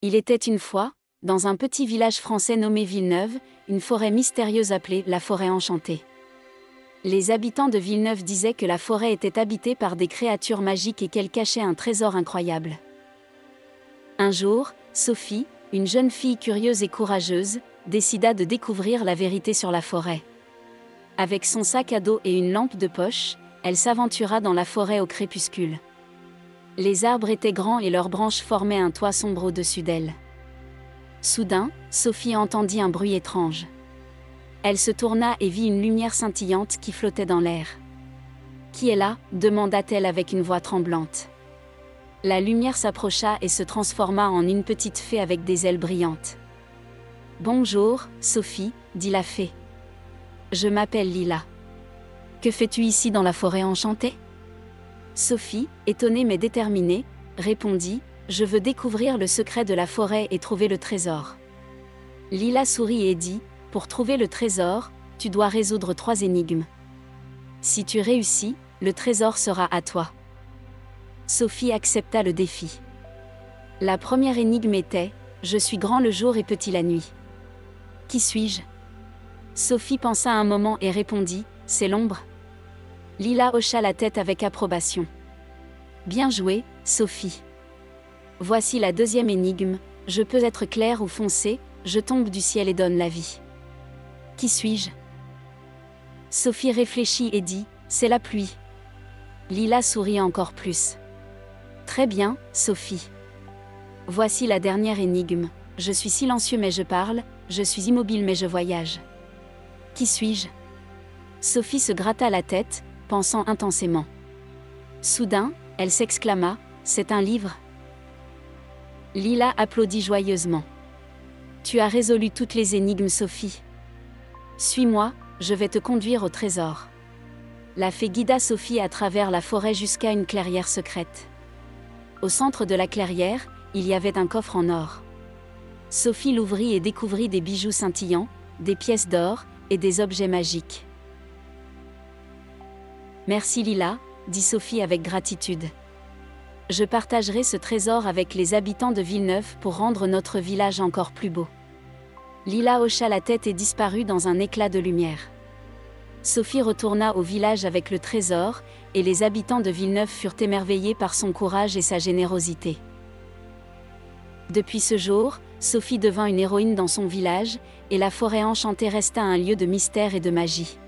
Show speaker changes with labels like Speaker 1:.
Speaker 1: Il était une fois, dans un petit village français nommé Villeneuve, une forêt mystérieuse appelée la forêt enchantée. Les habitants de Villeneuve disaient que la forêt était habitée par des créatures magiques et qu'elle cachait un trésor incroyable. Un jour, Sophie, une jeune fille curieuse et courageuse, décida de découvrir la vérité sur la forêt. Avec son sac à dos et une lampe de poche, elle s'aventura dans la forêt au crépuscule. Les arbres étaient grands et leurs branches formaient un toit sombre au-dessus d'elle. Soudain, Sophie entendit un bruit étrange. Elle se tourna et vit une lumière scintillante qui flottait dans l'air. « Qui est là ?» demanda-t-elle avec une voix tremblante. La lumière s'approcha et se transforma en une petite fée avec des ailes brillantes. « Bonjour, Sophie, » dit la fée. « Je m'appelle Lila. Que fais-tu ici dans la forêt enchantée ?» Sophie, étonnée mais déterminée, répondit « Je veux découvrir le secret de la forêt et trouver le trésor. » Lila sourit et dit « Pour trouver le trésor, tu dois résoudre 3 énigmes. Si tu réussis, le trésor sera à toi. » Sophie accepta le défi. La première énigme était « Je suis grand le jour et petit la nuit. Qui suis-je » Sophie pensa un moment et répondit « C'est l'ombre. » Lila hocha la tête avec approbation. « Bien joué, Sophie. Voici la deuxième énigme, je peux être clair ou foncé, je tombe du ciel et donne la vie. Qui suis-je » Sophie réfléchit et dit « C'est la pluie. » Lila sourit encore plus. « Très bien, Sophie. Voici la dernière énigme, je suis silencieux mais je parle, je suis immobile mais je voyage. Qui suis-je » Sophie se gratta la tête, pensant intensément. Soudain, elle s'exclama « C'est un livre !» Lila applaudit joyeusement. « Tu as résolu toutes les énigmes, Sophie. Suis-moi, je vais te conduire au trésor. » La fée guida Sophie à travers la forêt jusqu'à une clairière secrète. Au centre de la clairière, il y avait un coffre en or. Sophie l'ouvrit et découvrit des bijoux scintillants, des pièces d'or et des objets magiques. « Merci Lila, » dit Sophie avec gratitude. « Je partagerai ce trésor avec les habitants de Villeneuve pour rendre notre village encore plus beau. » Lila hocha la tête et disparut dans un éclat de lumière. Sophie retourna au village avec le trésor, et les habitants de Villeneuve furent émerveillés par son courage et sa générosité. Depuis ce jour, Sophie devint une héroïne dans son village, et la forêt enchantée resta un lieu de mystère et de magie.